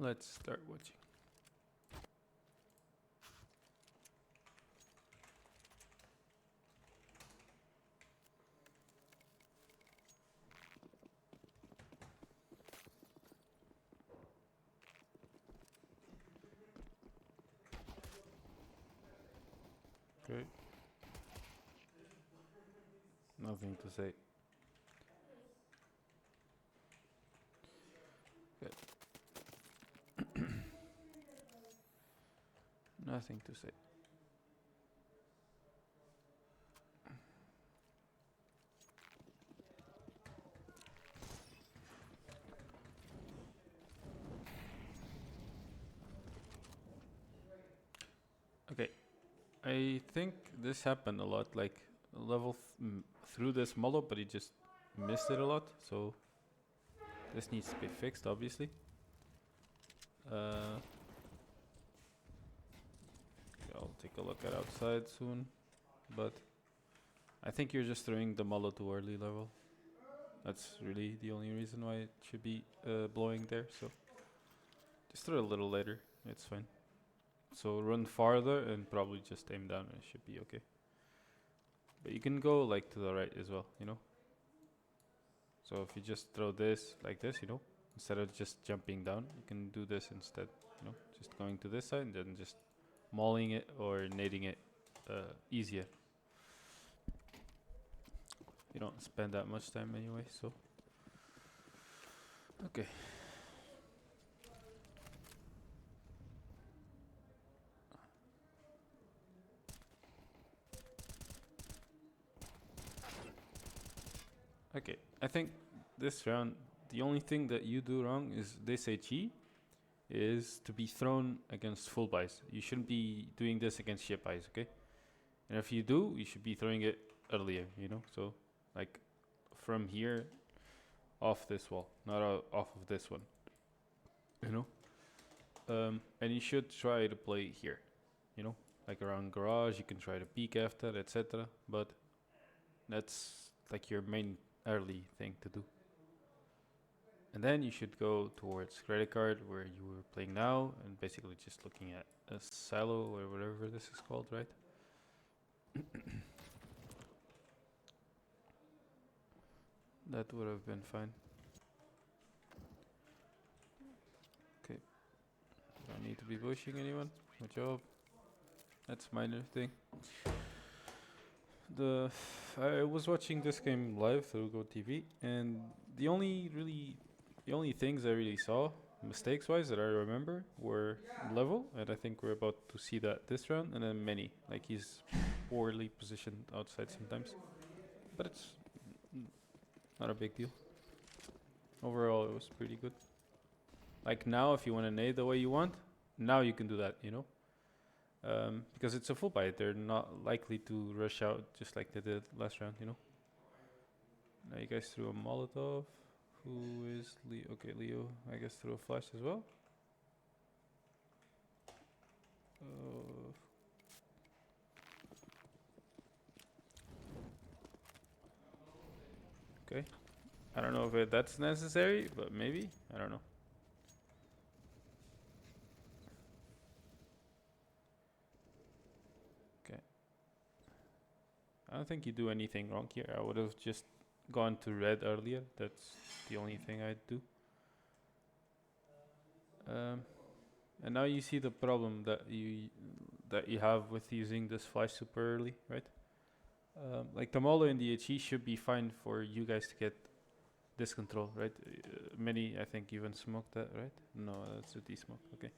Let's start watching. Okay. Nothing to say. Good. Nothing to say. Okay. I think this happened a lot. Like level through this model, but he just missed it a lot. So this needs to be fixed, obviously. Uh, I'll take a look at outside soon, but I think you're just throwing the model too early level. That's really the only reason why it should be blowing there. So just throw it a little later. It's fine. So run farther and probably just aim down and it should be okay. But you can go like to the right as well, you know? So if you just throw this like this, you know, instead of just jumping down, you can do this instead, you know? Just going to this side and then just mauling it or nading it easier. You don't spend that much time anyway, so. Okay. Okay, I think this round, the only thing that you do wrong is this HE is to be thrown against full buys. You shouldn't be doing this against ship buys, okay? And if you do, you should be throwing it earlier, you know? So, like, from here, off this wall, not off of this one, you know? And you should try to play here, you know? Like around garage, you can try to peek after, etc. But that's like your main early thing to do. And then you should go towards credit card where you were playing now and basically just looking at a silo or whatever this is called, right? That would have been fine. Okay. Don't need to be pushing anyone. Good job. That's minor thing. I was watching this game live through GoTV, and the only things I really saw mistakes wise that I remember were level, and I think we're about to see that this round, and then many. Like he's poorly positioned outside sometimes, but it's not a big deal. Overall, it was pretty good. Like now, if you want to nade the way you want, now you can do that, you know? Because it's a full buy. They're not likely to rush out just like they did last round, you know? Now you guys threw a Molotov. Who is Leo? Okay, Leo, I guess threw a flash as well. Okay. I don't know if that's necessary, but maybe. I don't know. Okay. I don't think you do anything wrong here. I would have just gone to red earlier. That's the only thing I'd do. And now you see the problem that you have with using this flash super early, right? Like the Molo and the HE should be fine for you guys to get this control, right? Many, I think, even smoked that, right? No, that's a D-smoke, okay.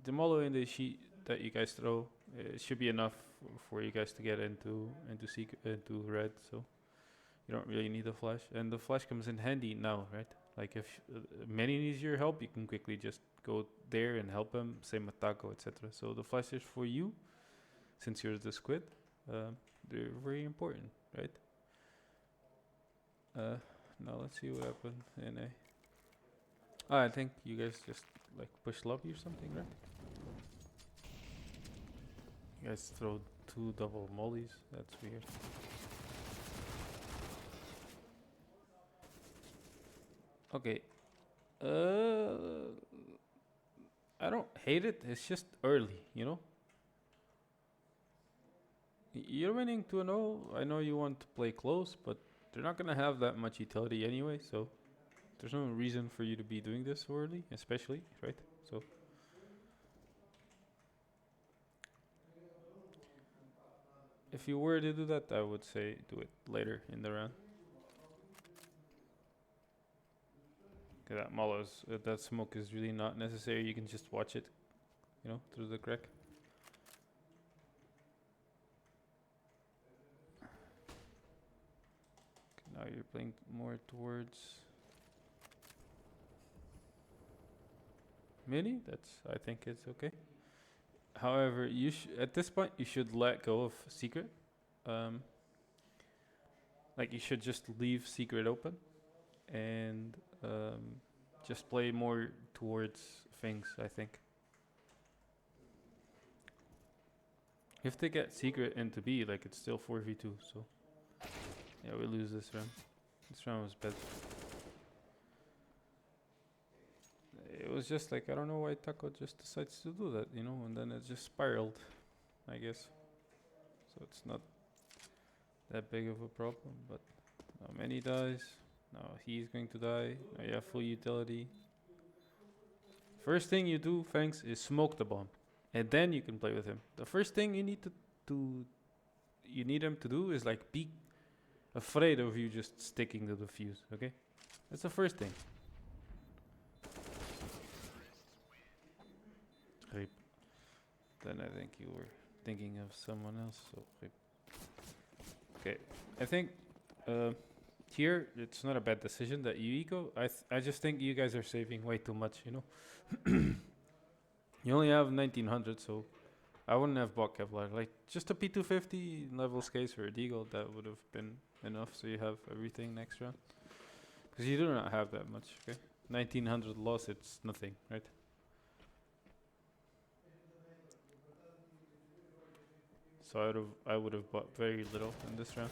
The Molo and the HE that you guys throw, it should be enough for you guys to get into red, so you don't really need a flash. And the flash comes in handy now, right? Like if many needs your help, you can quickly just go there and help him. Same with Taco, etc. So the flash is for you, since you're the squid. They're very important, right? Now let's see what happened in a. I think you guys just like push lobby or something, right? You guys throw 2 double mollies. That's weird. Okay. Uh, I don't hate it. It's just early, you know. You're winning 2-0. I know you want to play close, but they're not gonna have that much utility anyway. So there's no reason for you to be doing this so early, especially, right? So if you were to do that, I would say do it later in the round. That Molo's, that smoke is really not necessary. You can just watch it, through the crack. Okay, now you're playing more towards mini. I think it's okay. However, at this point you should let go of secret. Um, like you should just leave secret open and just play more towards things. I think if they get secret into B, like it's still 4v2. So yeah, we lose this round. This round was bad. It was just like I don't know why Taco just decides to do that, and then it just spiraled, I guess. So it's not that big of a problem, but now Manny dies. Now he's going to die. Now you have full utility. First thing you do, Fangs, is smoke the bomb, and then you can play with him. The first thing you need him to do is like be afraid of you just sticking to the fuse. Okay, that's the first thing. Rip. Then I think you were thinking of someone else. So rip. Okay, I think here it's not a bad decision that you eco. I just think you guys are saving way too much. You only have 1900, so I wouldn't have bought Kevlar. Like just a P250 level case for a Deagle, that would have been enough. So you have everything next round. Because you do not have that much. Okay, 1900 loss, it's nothing, right? So I would have bought very little in this round.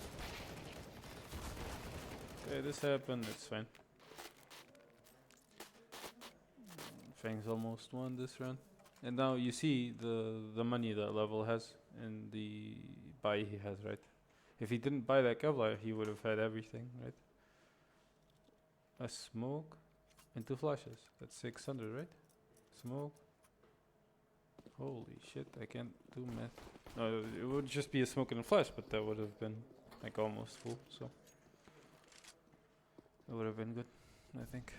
Okay, this happened. It's fine. Fang's almost won this round. And now you see the money that Level has and the buy he has, right? If he didn't buy that Kevlar, he would have had everything, right? A smoke and 2 flashes. That's 600, right? Smoke. Holy shit, I can't do math. No, it would just be a smoke and a flash, but that would have been like almost full, so that would have been good, I think.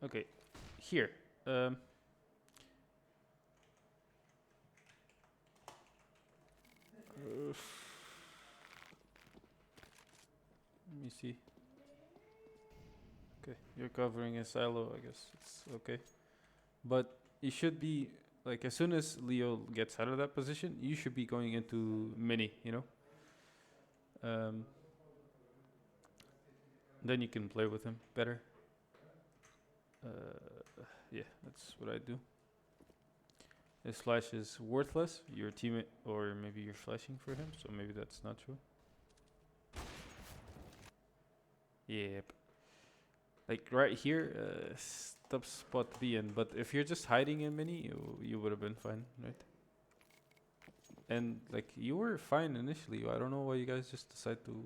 Okay, here. Let me see. Okay, you're covering a silo, I guess it's okay. But you should be, like, as soon as Leo gets out of that position, you should be going into mini, then you can play with him better. Yeah, that's what I do. His flash is worthless. Your teammate, or maybe you're flashing for him, so maybe that's not true. Yep. Like right here, tough spot to be in. But if you're just hiding in mini, you would have been fine, right? And like you were fine initially. I don't know why you guys just decide to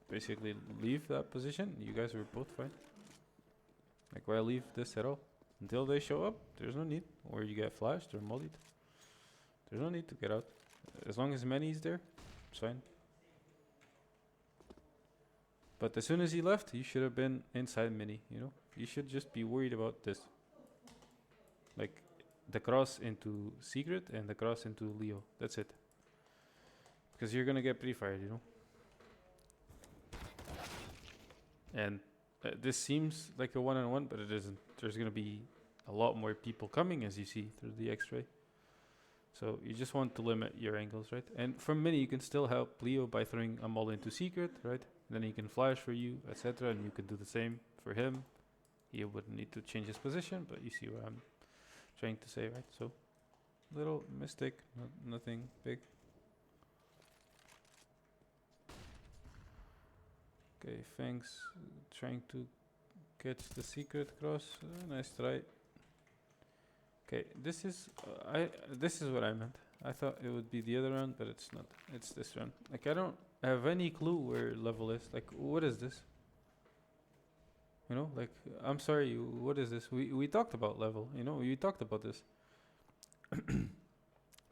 basically leave that position. You guys were both fine. Like why leave this at all? Until they show up, there's no need. Or you get flashed or mollied. There's no need to get out. As long as Manny's there, it's fine. But as soon as he left, you should have been inside mini, You should just be worried about this. Like the cross into secret and the cross into Leo. That's it. Because you're gonna get pre-fired, And this seems like a one-on-one, but it isn't. There's gonna be a lot more people coming, as you see through the X-ray. So you just want to limit your angles, right? And from mini, you can still help Leo by throwing a mall into secret, right? Then he can flash for you, etc. And you can do the same for him. He wouldn't need to change his position, but you see what I'm trying to say, right? So, little mistake, nothing big. Okay, Fangs trying to catch the secret cross. Nice try. Okay, this is what I meant. I thought it would be the other round, but it's not. It's this round. Like I don't have any clue where level is. Like what is this? You know, like I'm sorry, what is this? We talked about level. You know, we talked about this.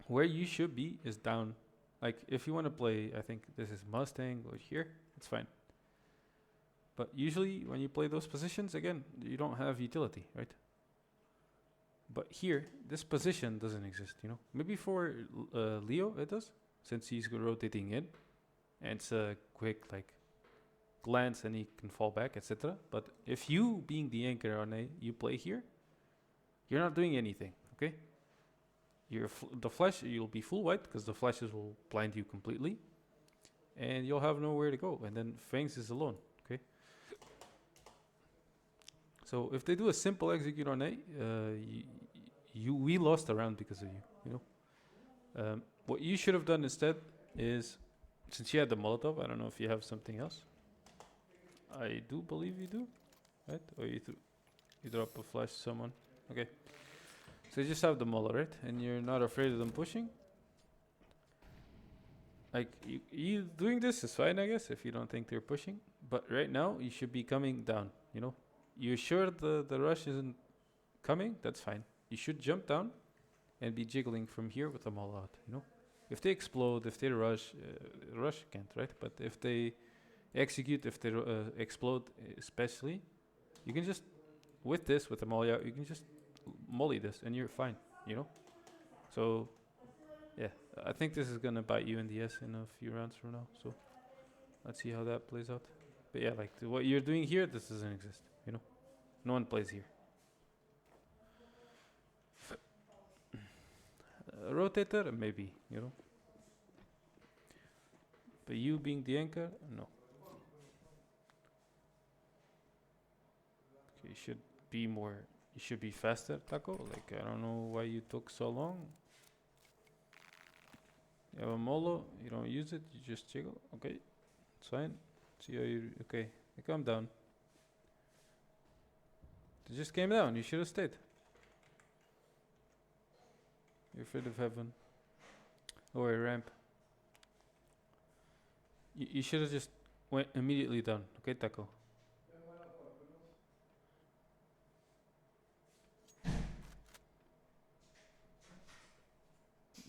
Where you should be is down. Like if you want to play, I think this is Mustang or here. It's fine. But usually when you play those positions, again, you don't have utility, right? But here, this position doesn't exist, you know. Maybe for Leo it does, since he's rotating in, and it's a quick like glance and he can fall back, etc. But if you, being the anchor on A, you play here, you're not doing anything, okay? The flash, you'll be full white because the flashes will blind you completely, and you'll have nowhere to go. And then Fangs is alone, okay? So if they do a simple execute on A, we lost a round because of you. You know, what you should have done instead is, since you had the Molotov, I don't know if you have something else. I do believe you do, right? Or you drop a flash to someone. Okay. So you just have the Molotov, right? And you're not afraid of them pushing. Like you doing this is fine, I guess, if you don't think they're pushing. But right now you should be coming down. You know, you're sure the rush isn't coming? That's fine. You should jump down and be jiggling from here with them all out, you know? If they explode, if they rush can't, right? But if they execute, if they explode especially, you can just, with the molly out, you can just molly this and you're fine, you know? So, yeah, I think this is gonna bite you in the ass in a few rounds from now, so let's see how that plays out. But yeah, like what you're doing here, this doesn't exist, you know? No one plays here. Rotator, maybe, you know. But you being the anchor, no. Okay, you should be more. You should be faster, Taco. Like I don't know why you took so long. You have a molo. You don't use it. You just jiggle. Okay, it's fine. See how you. Okay, calm down. You just came down. You should have stayed. You're afraid of heaven. Or a ramp. You should have just went immediately down. Okay, Taco.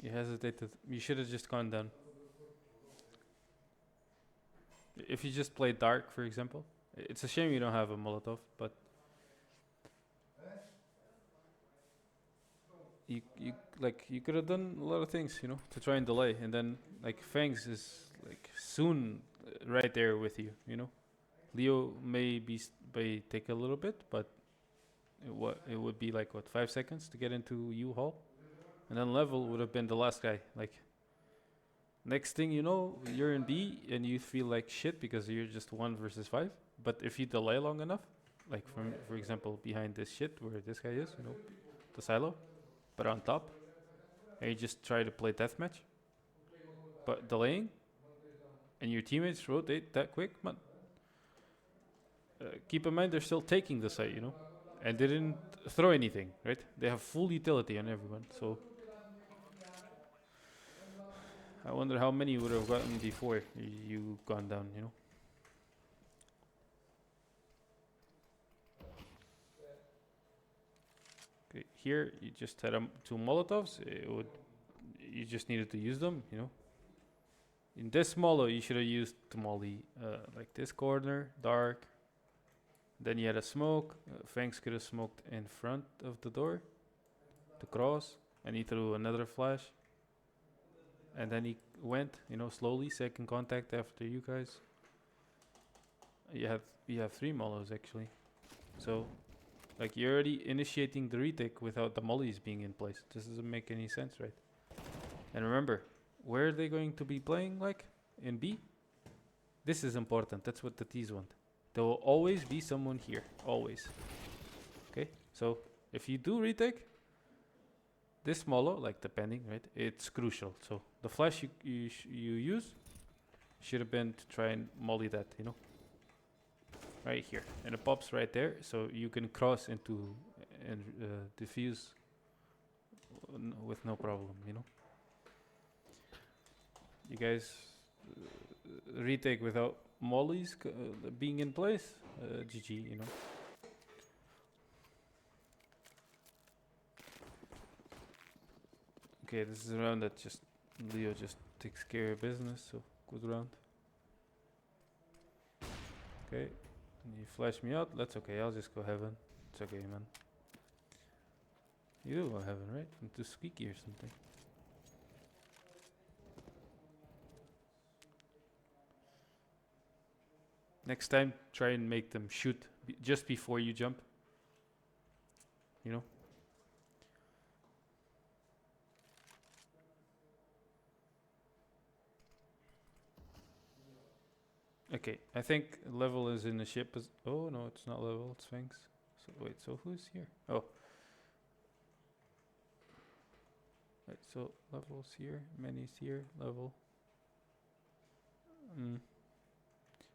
You hesitated. You should have just gone down. If you just play dark, for example. It's a shame you don't have a Molotov, but you could have done a lot of things, you know, to try and delay, and then like Fangs is like soon right there with you, you know. Leo may take a little bit, but it would be like what 5 seconds to get into U-Haul, and then Level would have been the last guy. Like next thing you know, you're in B and you feel like shit because you're just 1 versus 5. But if you delay long enough, like for example behind this shit where this guy is, you know, the silo, but on top, and you just try to play deathmatch, but delaying, and your teammates rotate that quick, man. Keep in mind they're still taking the site, you know, and they didn't throw anything, right? They have full utility on everyone, so I wonder how many you would have gotten before you gone down, you know. Okay, here you just had 2 Molotovs. You just needed to use them, you know. In this Molo, you should have used to molly like this corner, dark. Then you had a smoke. Fangs could have smoked in front of the door to cross, and he threw another flash. And then he went, you know, slowly, second contact after you guys. You have 3 Molos actually. So, like you're already initiating the retake without the mollies being in place. This doesn't make any sense, right? And remember, where are they going to be playing, like in B? This is important. That's what the T's want. There will always be someone here, always. Okay, so if you do retake, this molo, like depending, right, it's crucial. So the flash you use should have been to try and molly that, you know. right here, and it pops right there, so you can cross into and defuse with no problem. You know. You guys retake without mollies being in place. GG. You know. Okay, this is a round that just Leo just takes care of business. So good round. Okay, you flash me out. That's okay. I'll just go heaven. It's okay, man. You do go heaven, right? Into squeaky or something. Next time, try and make them shoot just before you jump. You know? Okay, I think level is in the ship. Oh, no, it's not level, it's Sphinx. So, wait, so who's here? Oh. Right, so level's here, many's here, level.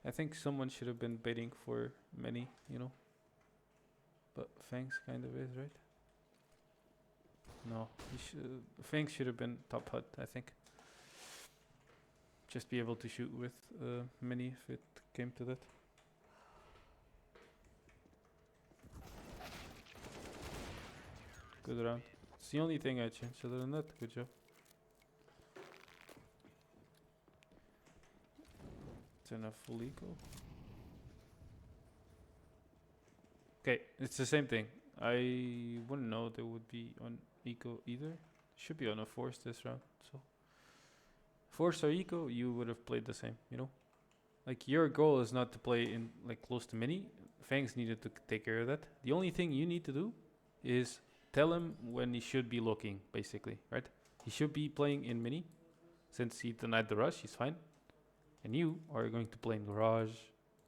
I think someone should have been baiting for many, you know? But Fangs kind of is, right? No, Fangs should have been top hut, I think. Just be able to shoot with many if it came to that. Good round. It's the only thing I changed. Other than that, good job. It's enough full eco. Okay, it's the same thing. I wouldn't know they would be on eco either. Should be on a force this round. So force or eco, you would have played the same, you know? Like, your goal is not to play in, like, close to mini. Fangs needed to take care of that. The only thing you need to do is tell him when he should be looking, basically, right? He should be playing in mini. Since he denied the rush, he's fine. And you are going to play in garage,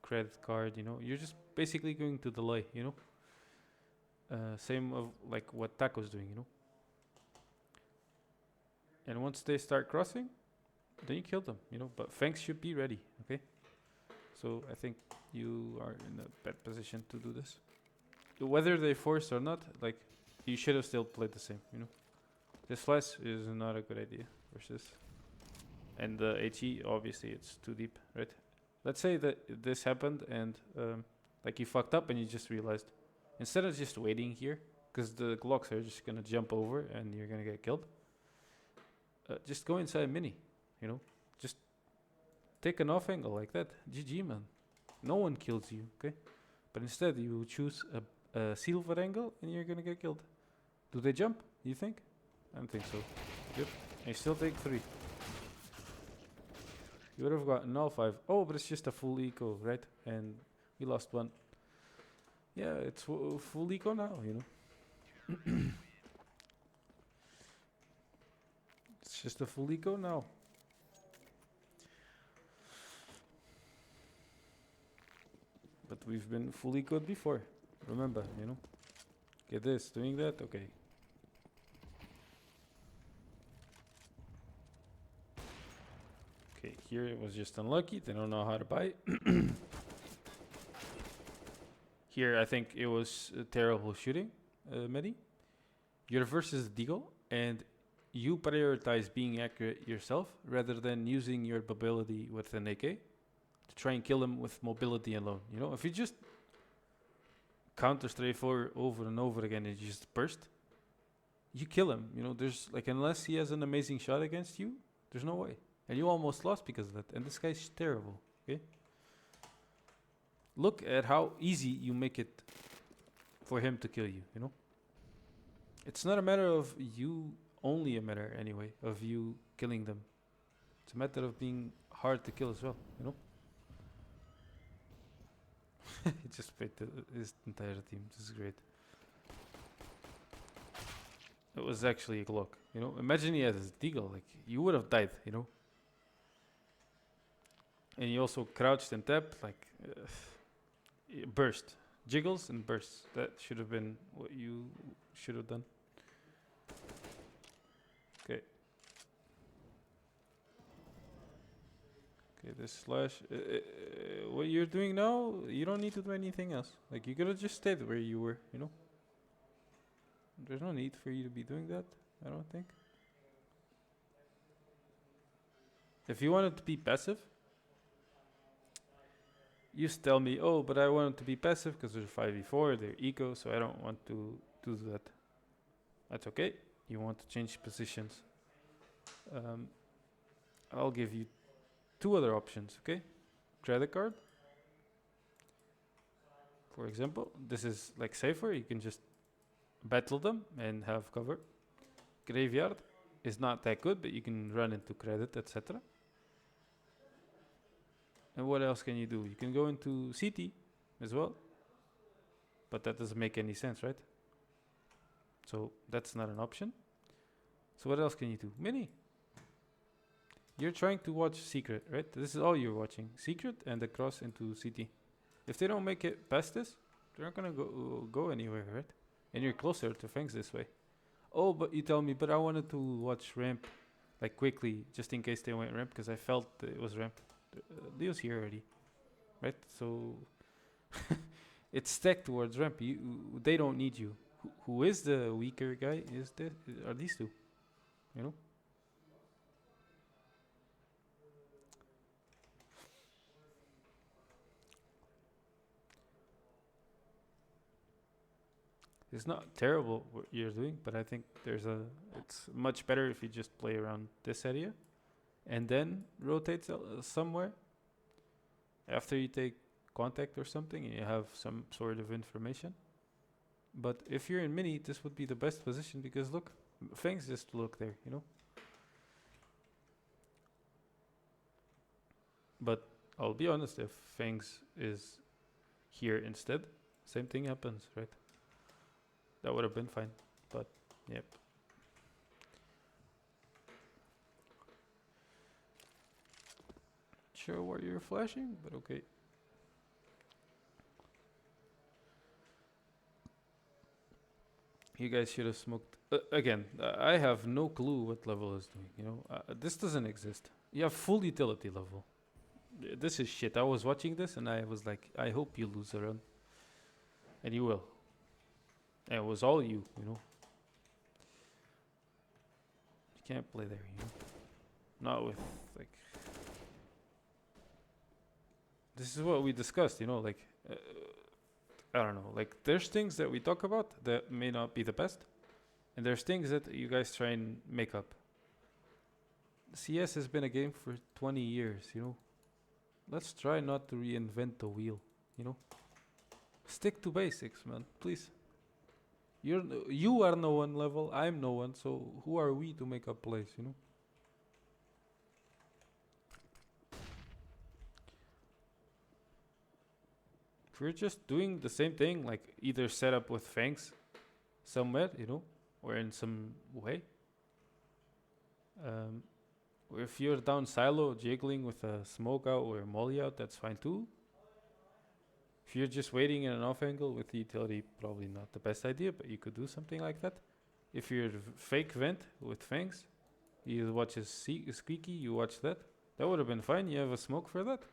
credit card, you know? You're just basically going to delay, you know? Same of, like, what Taco's doing, you know? And once they start crossing, then you kill them, you know? But Fangs should be ready, okay? So I think you are in a bad position to do this. Whether they force or not, like, you should have still played the same, you know? This flash is not a good idea versus. And the HE, obviously, it's too deep, right? Let's say that this happened and, like, you fucked up and you just realized. Instead of just waiting here, because the Glocks are just gonna jump over and you're gonna get killed, just go inside mini, you know? Just take an off angle like that. GG, man. No one kills you, okay? But instead, you choose a silver angle and you're gonna get killed. Do they jump, you think? I don't think so. Good. I still take 3. You would have gotten all 5. Oh, but it's just a full eco, right? And we lost 1. Yeah, it's full eco now, you know? It's just a full eco now. But we've been full ecoed before. Remember, you know? Get this, doing that, okay. Okay, here it was just unlucky. They don't know how to buy. Here, I think it was terrible shooting, Medi. You're versus Deagle, and you prioritize being accurate yourself rather than using your mobility with an AK to try and kill him with mobility alone. You know, if you just counter strafe over and over again and you just burst, you kill him. You know, there's like, unless he has an amazing shot against you, there's no way. And you almost lost because of that. And this guy's terrible, okay? Look at how easy you make it for him to kill you, you know? It's not a matter of you, only a matter anyway, of you killing them. It's a matter of being hard to kill as well, you know? He just paid his entire team. This is great. It was actually a Glock, you know? Imagine he had his Deagle, like, you would have died, you know? And he also crouched and tapped, like, burst. Jiggles and bursts. That should have been what you should have done. Okay. Okay, this slash. What you're doing now, you don't need to do anything else. Like, you could have just stayed where you were, you know? There's no need for you to be doing that, I don't think. If you wanted to be passive, you used to tell me, oh, but I want to be passive because they're 5v4, they're eco, so I don't want to do that. That's okay. You want to change positions. I'll give you two other options, okay? Credit card. For example, this is like safer. You can just battle them and have cover. Graveyard is not that good, but you can run into credit, etc. And what else can you do? You can go into CT as well, but that doesn't make any sense, right? So that's not an option. So what else can you do? Mini. You're trying to watch Secret, right? This is all you're watching. Secret and the cross into CT. If they don't make it past this, they're not gonna go anywhere, right? And you're closer to Fangs this way. Oh, but you tell me, but I wanted to watch ramp, like quickly, just in case they went ramp, because I felt it was ramp. Leo's here already, right? So it's stacked towards ramp. They don't need you. Who is the weaker guy? Are these two? You know. It's not terrible what you're doing, but I think it's much better if you just play around this area and then rotate somewhere after you take contact or something and you have some sort of information. But if you're in mini, this would be the best position because look, Fangs just look there, you know. But I'll be honest, if Fangs is here instead, same thing happens, right? That would have been fine, but yep. Sure where you're flashing, but okay. You guys should have smoked. Again, I have no clue what level is doing, you know. This doesn't exist. You have full utility level. This is shit. I was watching this and I was like, I hope you lose a run. And you will. And it was all you know. You can't play there, you know. Not with, like... This is what we discussed, you know, like... I don't know, like, there's things that we talk about that may not be the best. And there's things that you guys try and make up. CS has been a game for 20 years, you know. Let's try not to reinvent the wheel, you know. Stick to basics, man, please. You are no one level, I'm no one, so who are we to make up plays, you know? If we're just doing the same thing, like either set up with Fangs somewhere, you know, or in some way. Or if you're down silo jiggling with a smoke out or a molly out, that's fine too. If you're just waiting in an off angle with the utility, probably not the best idea, but you could do something like that. If you're fake vent with Fangs, you watch a squeaky, you watch that. That would have been fine. You have a smoke for that.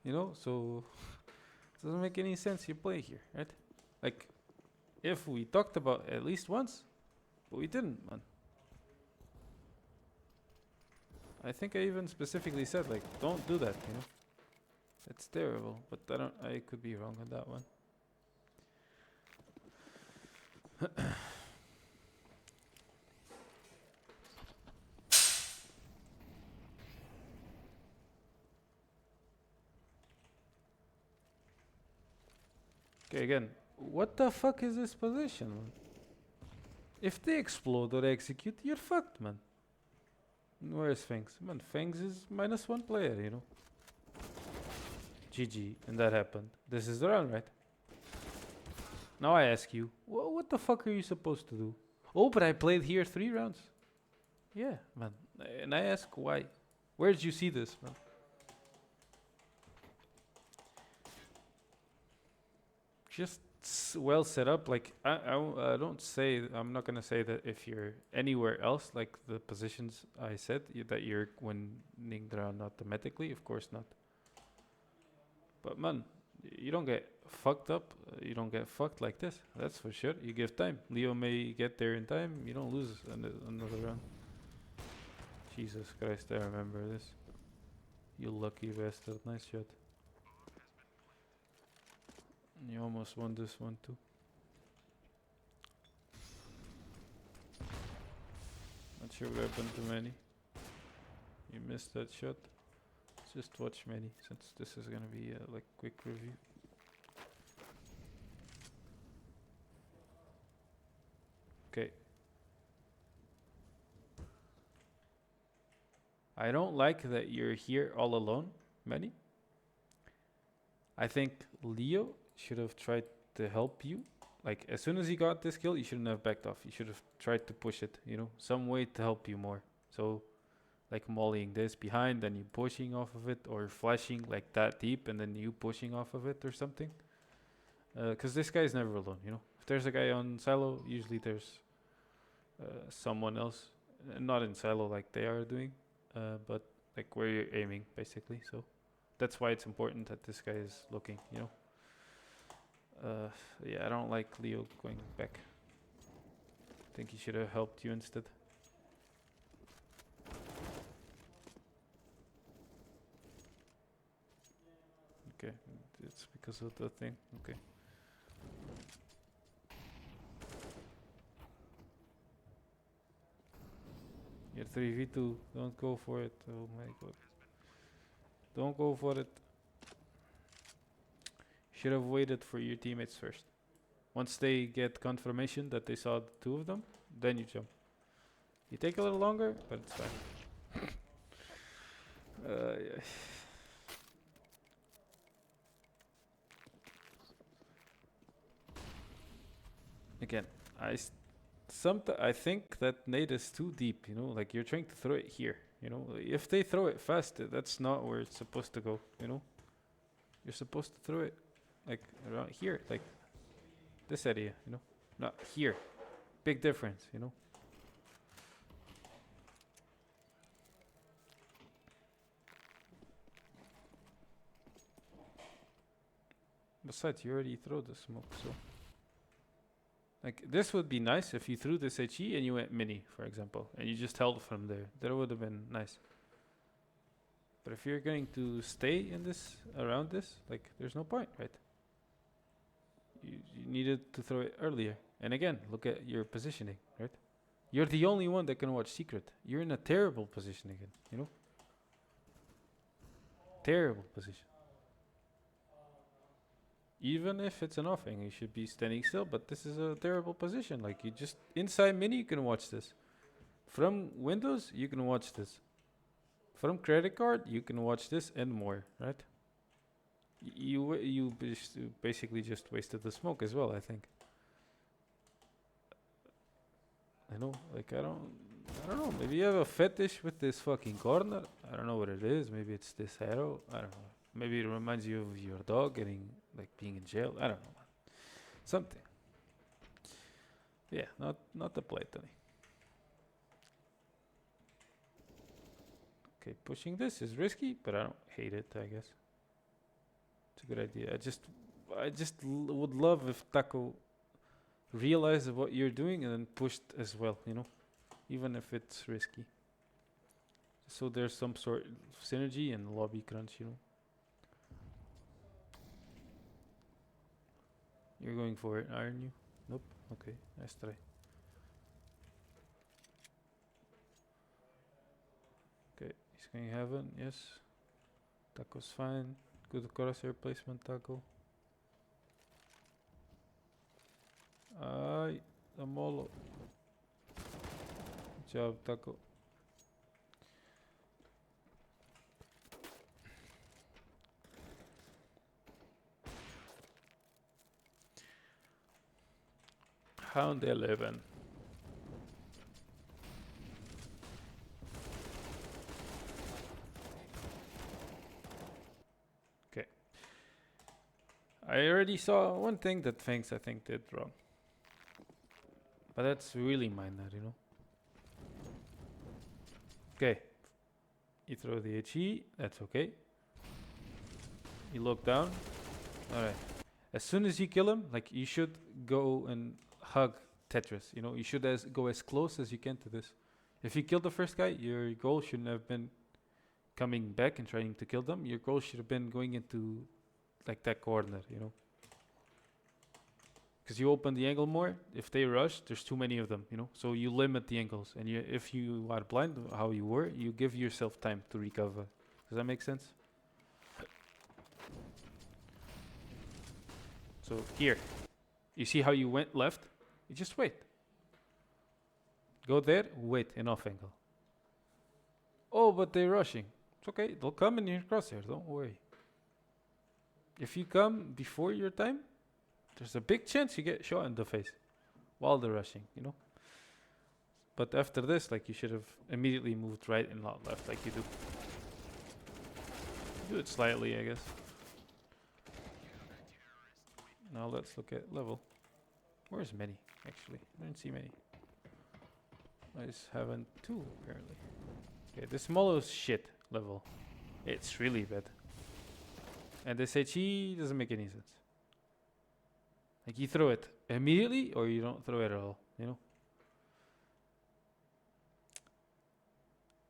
You know, so it doesn't make any sense you play here, right? Like, if we talked about at least once, but we didn't, man. I think I even specifically said, like, don't do that, you know? It's terrible, but I could be wrong on that one. Okay, again, what the fuck is this position, man? If they explode or execute, you're fucked, man. Where's Fangs? Man, Fangs is -1 player, you know? GG, and that happened. This is the round, right? Now I ask you, what the fuck are you supposed to do? Oh, but I played here 3 rounds. Yeah, man. And I ask why. Where did you see this, man? Just well set up. Like I don't say, I'm not gonna say that if you're anywhere else, like the positions I said, that you're winning the round automatically. Of course not. But man, you don't get fucked up. You don't get fucked like this. That's for sure. You give time. Leo may get there in time. You don't lose another round. Jesus Christ, I remember this. You lucky bastard. Nice shot. You almost won this one too. Not sure what happened to Manny. You missed that shot. Just watch Manny, since this is gonna be a like quick review. Okay. I don't like that you're here all alone, Manny. I think Leo should have tried to help you. Like, as soon as he got this kill, you shouldn't have backed off. You should have tried to push it, you know, some way to help you more. So, like mollying this behind, then you pushing off of it, or flashing like that deep, and then you pushing off of it or something. Because this guy is never alone, you know. If there's a guy on silo, usually there's someone else. Not in silo like they are doing, but like where you're aiming, basically. So that's why it's important that this guy is looking, you know. Yeah, I don't like Leo going back. I think he should have helped you instead. Okay, it's because of the thing. Okay. You're 3v2. Don't go for it. Oh my god. Don't go for it. Should have waited for your teammates first. Once they get confirmation that they saw the two of them, then you jump. You take a little longer, but it's fine. Yeah. Again, I think that nade is too deep, you know, like you're trying to throw it here, you know. If they throw it fast, that's not where it's supposed to go, you know. You're supposed to throw it like around here, like this area, you know, not here. Big difference, you know. Besides, you already throw the smoke, so. Like, this would be nice if you threw this HE and you went mini, for example, and you just held from there. That would have been nice. But if you're going to stay in this, around this, like, there's no point, right? You needed to throw it earlier. And again, look at your positioning, right? You're the only one that can watch secret. You're in a terrible position again, you know? Terrible position. Even if it's an offing, you should be standing still, but this is a terrible position. Like, you just, inside mini, you can watch this. From Windows, you can watch this. From credit card, you can watch this and more, right? You basically just wasted the smoke as well, I think. I know, like, I don't know, maybe you have a fetish with this fucking corner. I don't know what it is. Maybe it's this arrow. I don't know. Maybe it reminds you of your dog getting, like, being in jail. I don't know, man. Something. Yeah, not the play, Tony. Okay, pushing this is risky, but I don't hate it, I guess. It's a good idea. I just would love if Taco realized what you're doing and then pushed as well, you know? Even if it's risky. So there's some sort of synergy and lobby crunch, you know? You're going for it, aren't you? Nope. Okay, nice try. Okay, he's going heaven, yes. Taco's fine. Good crosshair placement, Taco. Ay, the molo. Good job, Taco. Hound 11. Okay. I already saw one thing that Fangs I think did wrong. But that's really minor, you know. Okay. You throw the HE, that's okay. You look down. Alright. As soon as you kill him, like you should go and hug Tetris. You know, you should go as close as you can to this. If you kill the first guy, your goal shouldn't have been coming back and trying to kill them. Your goal should have been going into like that corner, you know. Because you open the angle more. If they rush, there's too many of them, you know. So you limit the angles, and if you are blind, how you were, you give yourself time to recover. Does that make sense? So here, you see how you went left? You just wait. Go there, wait in off angle. Oh, but they're rushing. It's okay, they'll come in your crosshairs, don't worry. If you come before your time, there's a big chance you get shot in the face while they're rushing, you know? But after this, like, you should have immediately moved right and not left like you do. Do it slightly, I guess. Now let's look at level. Where's many, actually? I don't see many. I just haven't two, apparently. Okay, this Molo's shit level. It's really bad. And this HE doesn't make any sense. Like, you throw it immediately, or you don't throw it at all, you know?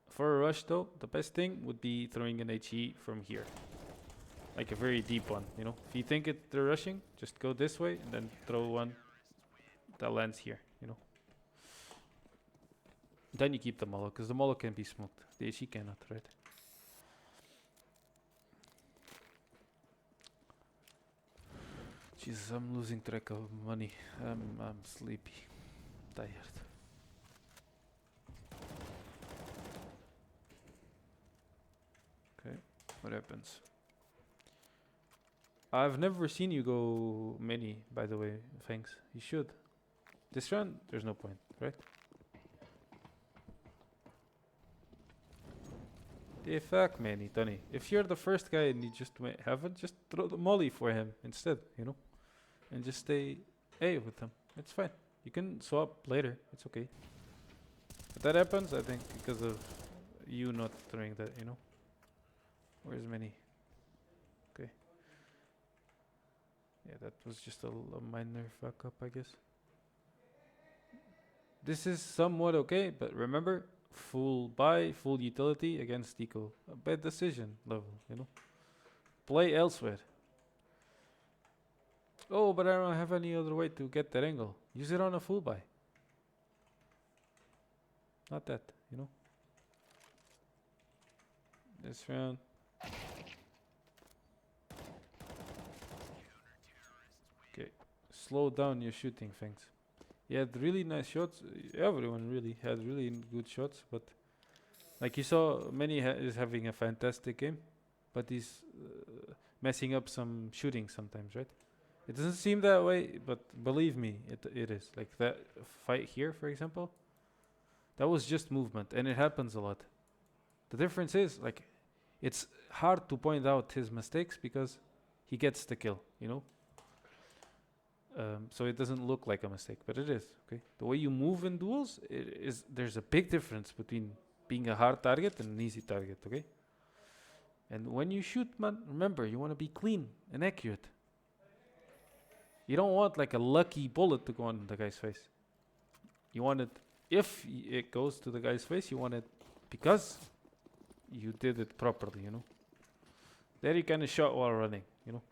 For a rush, though, the best thing would be throwing an HE from here. Like a very deep one, you know? If you think they're rushing, just go this way, and then throw one that lands here, you know? Then you keep the Molo, because the Molo can be smoked. The HE cannot, right? Jesus, I'm losing track of money. I'm sleepy. Tired. Okay, what happens? I've never seen you go many, by the way. Thanks. You should. This round, there's no point, right? The fuck, man, Tony. If you're the first guy and you just haven't, just throw the molly for him instead, you know? And just stay A with him. It's fine. You can swap later. It's okay. But that happens, I think, because of you not throwing that, you know? Where's Mini? Okay. Yeah, that was just a minor fuck up, I guess. This is somewhat okay, but remember, full buy, full utility against eco. A bad decision level, you know? Play elsewhere. Oh, but I don't have any other way to get that angle. Use it on a full buy. Not that, you know? This round. Okay. Slow down your shooting, thanks. He had really nice shots. Everyone really had really good shots, but like you saw, Manny is having a fantastic game, but he's messing up some shooting sometimes, right? It doesn't seem that way, but believe me, it is. Like that fight here, for example, that was just movement, and it happens a lot. The difference is, like, it's hard to point out his mistakes because he gets the kill, you know? So it doesn't look like a mistake, but it is, okay? The way you move in duels, there's a big difference between being a hard target and an easy target, okay? And when you shoot, man, remember, you want to be clean and accurate. You don't want like a lucky bullet to go on the guy's face. You want it, if it goes to the guy's face, you want it because you did it properly, you know? There you kind of shot while running, you know?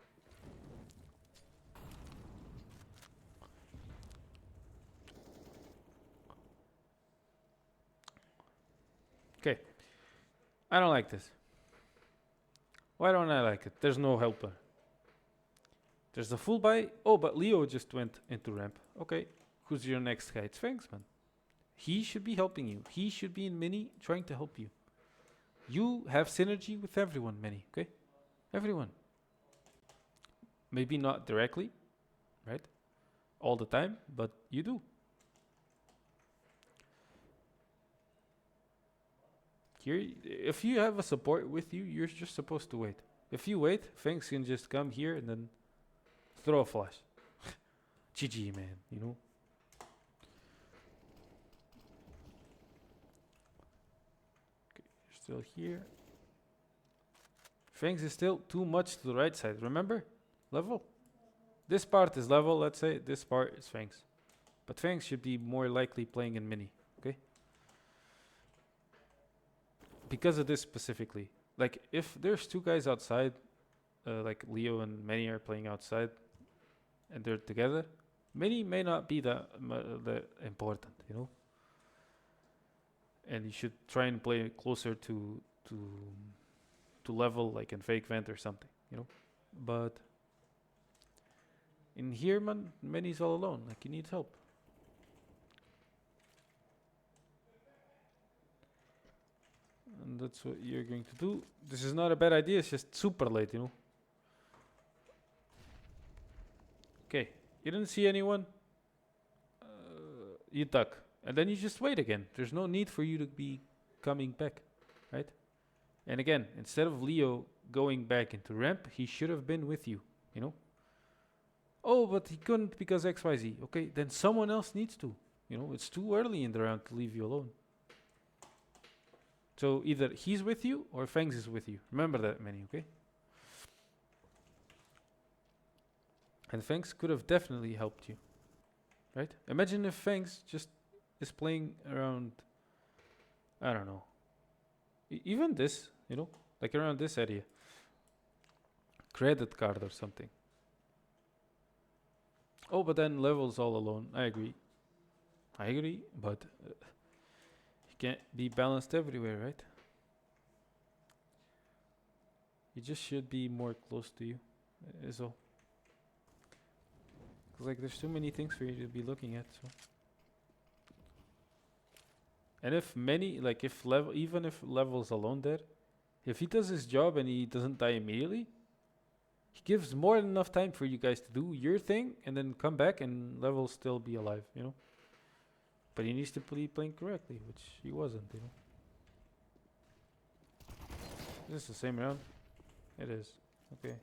Okay. I don't like this. Why don't I like it? There's no helper. There's the full buy. Oh, but Leo just went into ramp. Okay. Who's your next guy? It's Fangs, man. He should be helping you. He should be in mini trying to help you. You have synergy with everyone, many, okay? Everyone. Maybe not directly, right? All the time, but you do. Here, if you have a support with you, you're just supposed to wait. If you wait, Fangs can just come here and then Throw a flash. GG, man, you know? Okay, you're still here. Fangs is still too much to the right side, remember? Level. This part is level, let's say. This part is Fangs. But Fangs should be more likely playing in mini, okay? Because of this specifically. Like, if there's two guys outside, like Leo and Manny are playing outside, and they're together, mini may not be that important, you know? And you should try and play it closer to level, like in fake vent or something, you know? But in here, man, Manny's all alone. Like, he needs help. And that's what you're going to do. This is not a bad idea, it's just super late, you know? Okay, you didn't see anyone? You duck. And then you just wait again. There's no need for you to be coming back, right? And again, instead of Leo going back into ramp, he should have been with you, you know? Oh, but he couldn't because XYZ. Okay, then someone else needs to. You know, it's too early in the round to leave you alone. So either he's with you or Fangs is with you. Remember that, Manny, okay? And Fangs could have definitely helped you, right? Imagine if Fangs just is playing around, I don't know, even this, you know, like around this area. Credit card or something. Oh, but then Level's all alone. I agree, but you can't be balanced everywhere, right? You just should be more close to you, is all. Cause like there's too many things for you to be looking at. So, and if many, like if level, even if Level's alone there, if he does his job and he doesn't die immediately, he gives more than enough time for you guys to do your thing and then come back and Level still be alive, you know. But he needs to be playing correctly, which he wasn't, you know. Is this the same round? It is. Okay.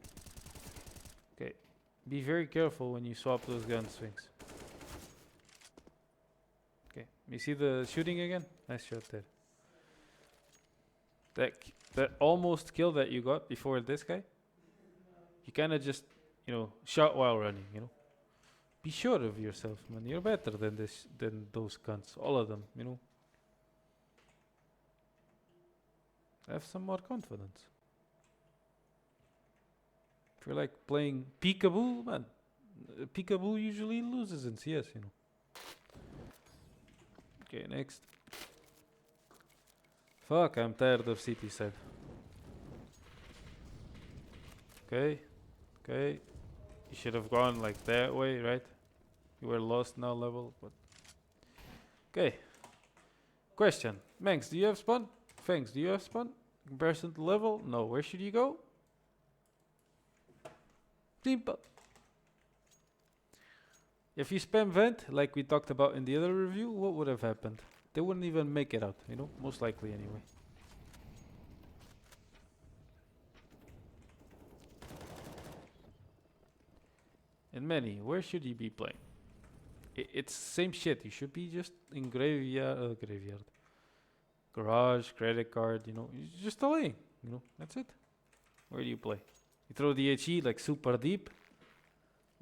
Okay. Be very careful when you swap those guns, Sphinx. Okay. You see the shooting again? Nice shot there. That almost kill that you got before this guy, you kind of just, you know, shot while running, you know. Be sure of yourself, man. You're better than those guns, all of them, you know. Have some more confidence. If you're like playing peekaboo, man, peekaboo usually loses in CS, you know. Okay, next. Fuck, I'm tired of city side. Okay, okay. You should have gone like that way, right? You were lost now, Level, but okay. Question: Manx, do you have spawn? Fangs, do you have spawn? In comparison to Level? No. Where should you go? Simple. If you spam vent, like we talked about in the other review, what would have happened? They wouldn't even make it out, you know? Most likely, anyway. And Manny, where should you be playing? It's same shit. You should be just in graveyard, garage, credit card. You know, you're just delaying. You know, that's it. Where do you play? You throw the HE like super deep.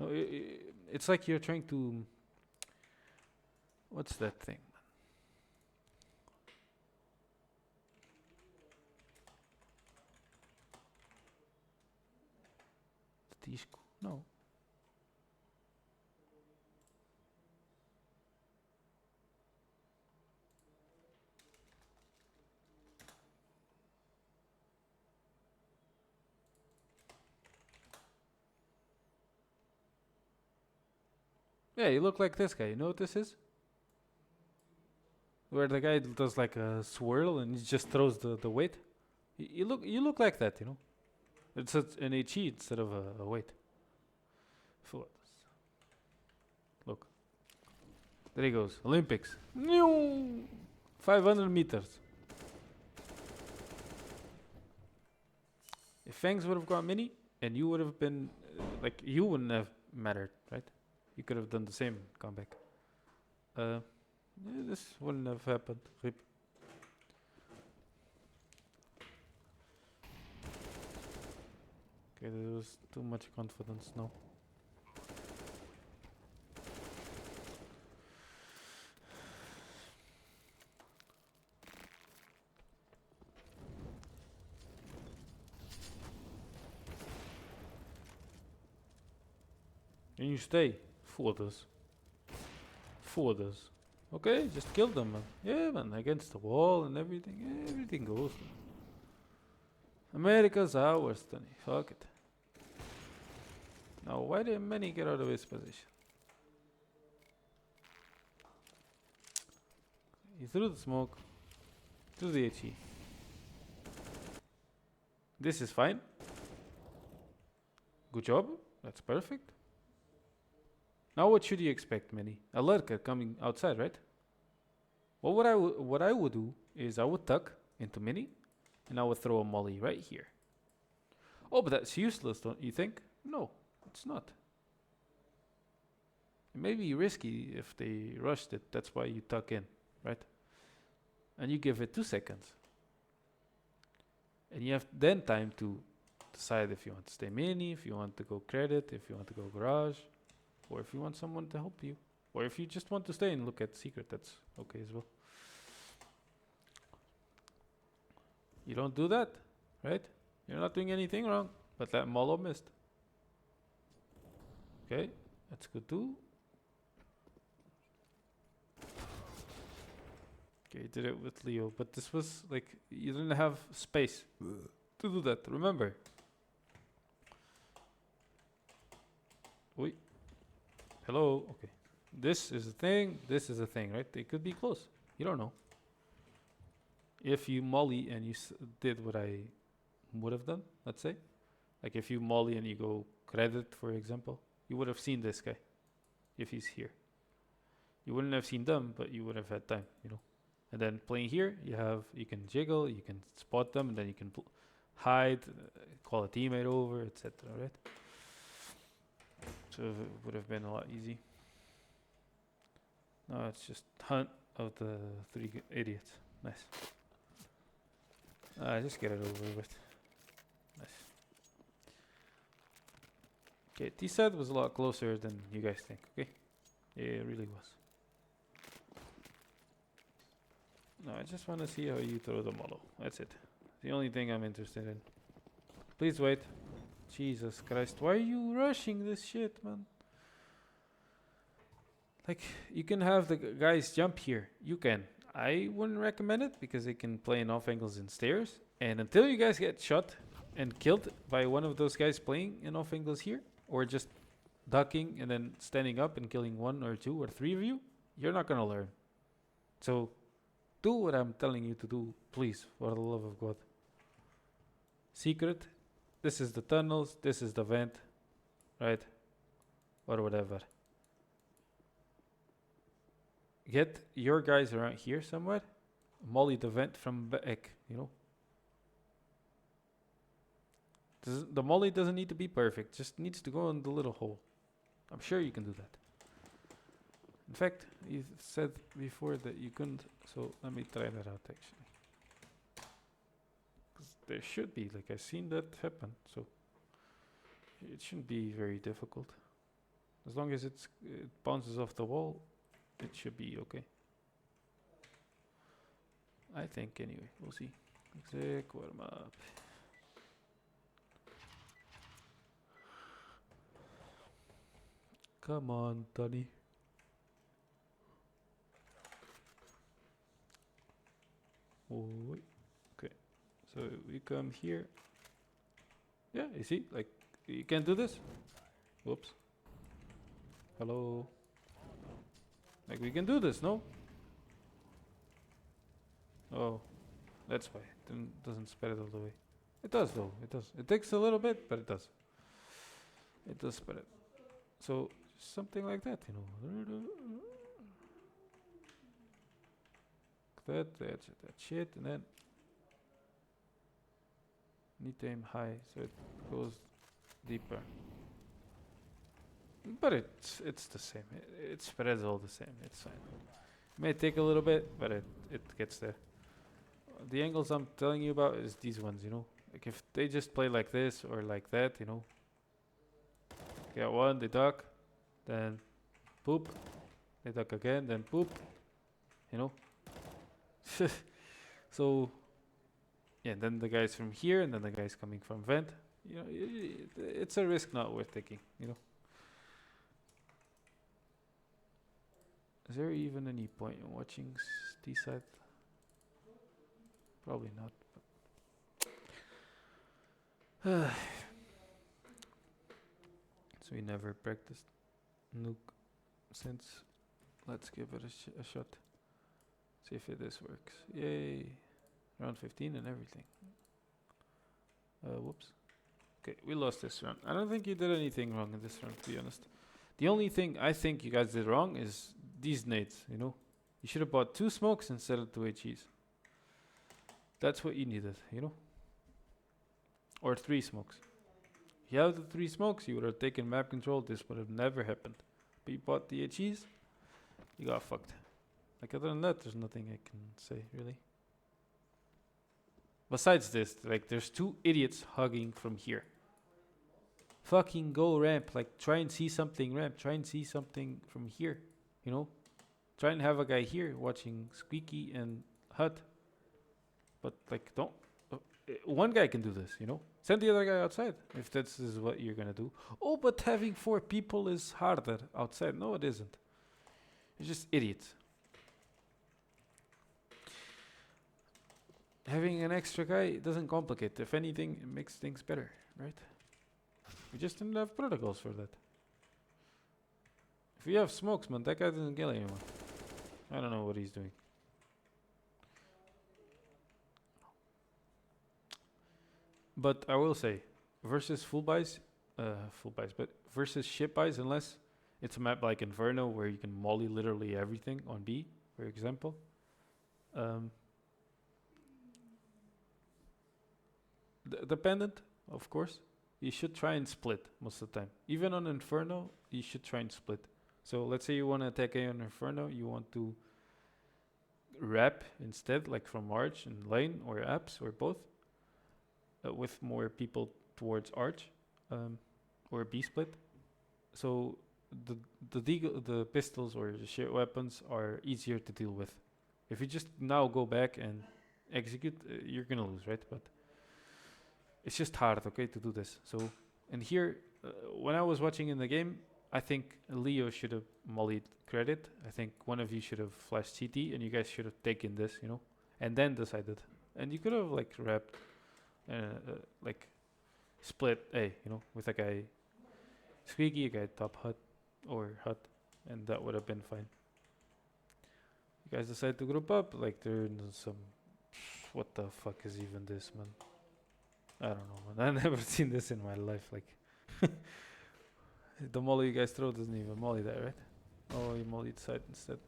No, it's like you're trying to. What's that thing? Disco? No. Yeah, you look like this guy. You know what this is? Where the guy does like a swirl and he just throws the weight. You look like that, you know. It's an HE instead of a weight. Look. There he goes. Olympics. 500 meters. If Fangs would have gone mini and you would have been like you wouldn't have mattered, right? You could have done the same comeback. Yeah, this wouldn't have happened. Rip. Okay, there was too much confidence now. And you stay. Fool us. Fool us. Okay, just kill them, man. Yeah, man, against the wall and everything. Yeah, everything goes. America's ours, Tony. Fuck it. Now, why did many get out of his position? He threw the smoke. Threw the HE. This is fine. Good job. That's perfect. Now what should you expect, Manny? A lurker coming outside, right? Well, what I would do is I would tuck into Mini, and I would throw a molly right here. Oh, but that's useless, don't you think? No, it's not. It may be risky if they rushed it. That's why you tuck in, right? And you give it 2 seconds. And you have then time to decide if you want to stay Mini, if you want to go credit, if you want to go garage, or if you want someone to help you. Or if you just want to stay and look at secret, that's okay as well. You don't do that, right? You're not doing anything wrong, but that Molo missed. Okay, that's good too. Okay, you did it with Leo, but this was like, you didn't have space to do that, remember? Wait. Hello, okay. This is a thing, right? They could be close. You don't know. If you molly and you did what I would have done, let's say, like if you molly and you go credit, for example, you would have seen this guy if he's here. You wouldn't have seen them, but you would have had time, you know. And then playing here, you can jiggle, you can spot them, and then you can hide, call a teammate over, etc. Right? So it would have been a lot easy. No, it's just hunt of the 3 idiots. Nice. Just get it over with. Nice. Okay, T-side was a lot closer than you guys think, okay? Yeah, it really was. No, I just want to see how you throw the model. That's it. The only thing I'm interested in. Please wait. Jesus Christ, why are you rushing this shit, man? Like, you can have the guys jump here. You can. I wouldn't recommend it because they can play in off angles and stairs. And until you guys get shot and killed by one of those guys playing in off angles here, or just ducking and then standing up and killing 1 or 2 or 3 of you, you're not gonna learn. So, do what I'm telling you to do, please, for the love of God. Secret. This is the tunnels, this is the vent, right? Or whatever. Get your guys around here somewhere. Molly the vent from back, you know? The molly doesn't need to be perfect, just needs to go in the little hole. I'm sure you can do that. In fact, you said before that you couldn't, so let me try that out actually. There should be, like I've seen that happen, so it shouldn't be very difficult. As long as it bounces off the wall, it should be okay. I think anyway, we'll see. Exec, warm up. Come on, Tony. Oh, okay. So we come here. Yeah, you see, like, you can do this. Whoops. Hello. Like, we can do this, no? Oh, that's why. It doesn't spread it all the way. It does, though. It does. It takes a little bit, but it does. It does spread it. So, something like that, you know. That shit, and then need to aim high so it goes deeper. But it's the same. It spreads all the same. It's fine. May take a little bit, but it gets there. The angles I'm telling you about is these ones, you know. Like if they just play like this or like that, you know. Get one, they duck, then poop, they duck again, then poop, you know. So yeah, then the guys from here, and then the guys coming from vent. You know, it's a risk not worth taking, you know. Is there even any point in watching D-side? Probably not. So we never practiced nuke since. Let's give it a shot. See if this works. Yay! Round 15 and everything. Whoops. Okay, we lost this round. I don't think you did anything wrong in this round, to be honest. The only thing I think you guys did wrong is these nades, you know? You should have bought 2 smokes instead of 2 HEs. That's what you needed, you know? Or 3 smokes. If you have the 3 smokes, you would have taken map control. This would have never happened. But you bought the HEs, you got fucked. Like, other than that, there's nothing I can say, really. Besides this, like, there's 2 idiots hugging from here. Fucking go ramp. Like, try and see something ramp. Try and see something from here, you know? Try and have a guy here watching Squeaky and Hut. But, like, don't. One guy can do this, you know? Send the other guy outside if this is what you're gonna do. Oh, but having 4 people is harder outside. No, it isn't. It's just idiots. Having an extra guy doesn't complicate. If anything, it makes things better, right? We just didn't have protocols for that. If we have smokes, man, that guy doesn't kill anyone. I don't know what he's doing. But I will say, versus but versus ship buys, unless it's a map like Inferno where you can molly literally everything on B, for example. Dependent, of course. You should try and split most of the time. Even on Inferno, you should try and split. So let's say you want to attack A on Inferno, you want to wrap instead, like from Arch and Lane or Apps or both, with more people towards Arch, or B split. So the pistols or the shit weapons are easier to deal with. If you just now go back and execute, you're gonna lose, right? But it's just hard, okay, to do this. So, and here, when I was watching in the game, I think Leo should have mollied credit. I think one of you should have flashed CT, and you guys should have taken this, you know, and then decided. And you could have like wrapped, like split A, you know, with a guy Squeaky, a guy top Hut or Hut, and that would have been fine. You guys decide to group up, like there's some. What the fuck is even this, man? I don't know, man. I've never seen this in my life. Like, the molly you guys throw doesn't even molly that, right? Oh, you mollied side instead.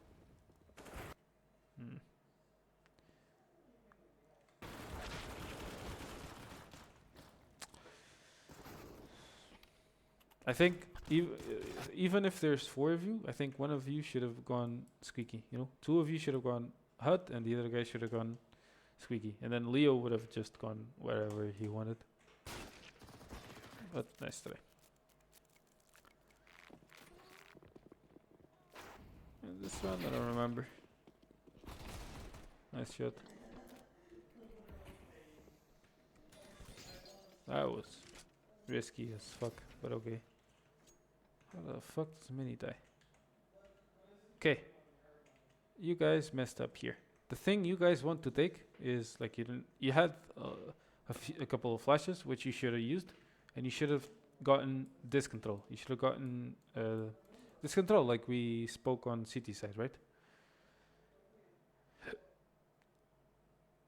I think even if there's 4 of you, I think one of you should have gone Squeaky. You know, 2 of you should have gone Hut, and the other guy should have gone Squeaky, and then Leo would have just gone wherever he wanted. But nice try. And this one, I don't remember. Nice shot. That was risky as fuck, but okay. How the fuck does Mini die? Okay. You guys messed up here. The thing you guys want to take is like you had a couple of flashes which you should have used, and you should have gotten this control. You should have gotten this control like we spoke on CT side, right?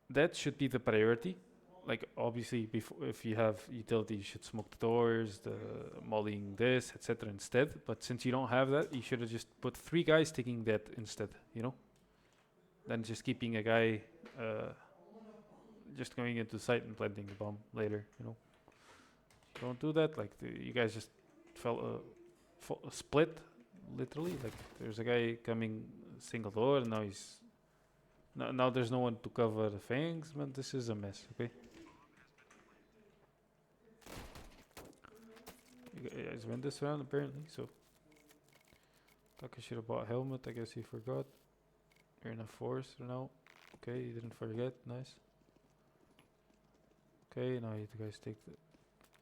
That should be the priority. Like obviously, if you have utility, you should smoke the doors, the mollying this, etc. instead. But since you don't have that, you should have just put 3 guys taking that instead. You know. Than just keeping a guy just going into sight and planting the bomb later, you know. Don't do that. Like you guys just fell split, literally. Like there's a guy coming single door, and now now there's no one to cover the things. Man, this is a mess. Okay, you guys win this round apparently. So Taka should have bought helmet. I guess he forgot. You're in a force now. Okay, you didn't forget. Nice. Okay, now you guys take the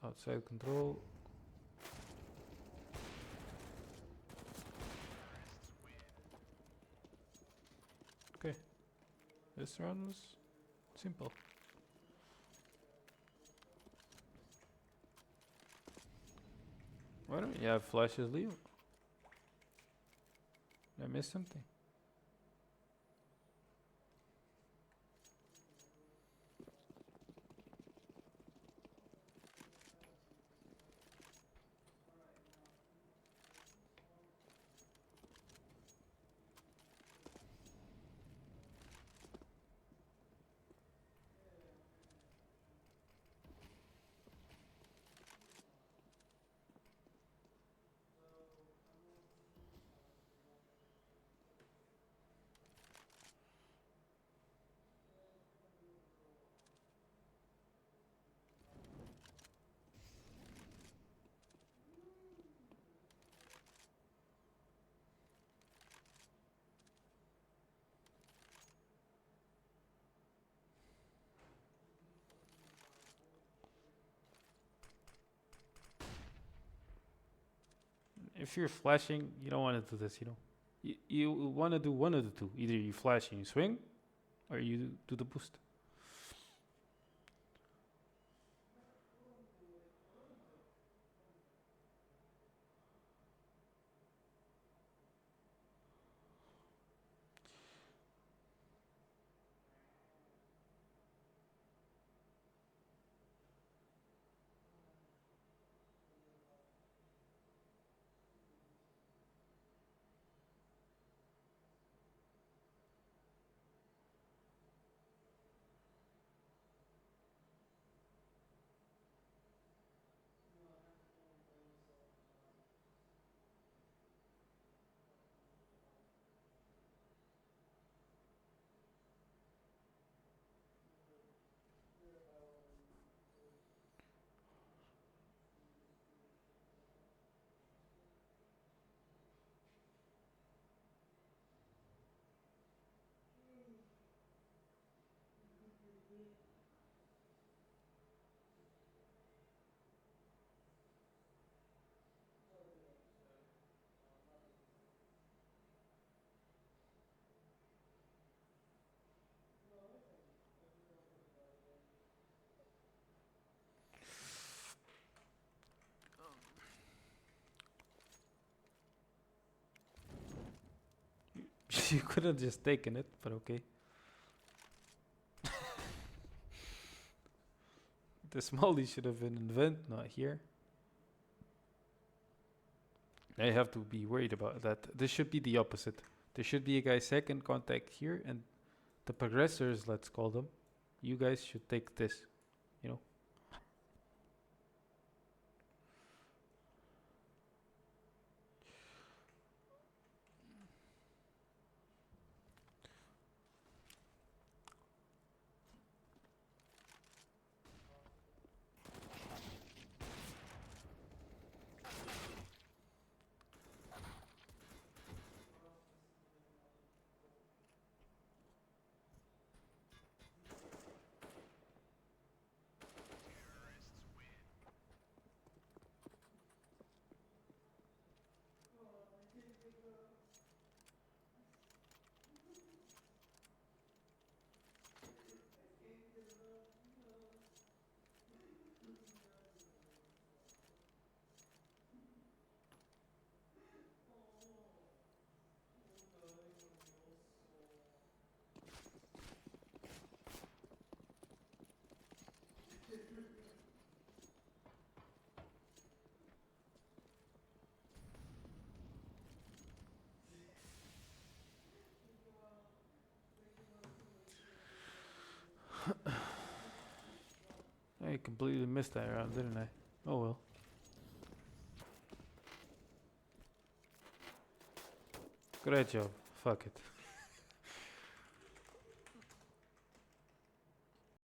outside control. Okay, this round was simple. Why don't you have flashes, Leo? Did I miss something? If you're flashing, you don't want to do this, you know. You want to do one of the two. Either you flash and you swing, or you do the boost. You could have just taken it, but okay. The smalley should have been in vent, not here. I have to be worried about that. This should be the opposite. There should be a guy second contact here, and the progressors, let's call them, you guys should take this, you know. I completely missed that round, didn't I? Oh well. Great job. Fuck it.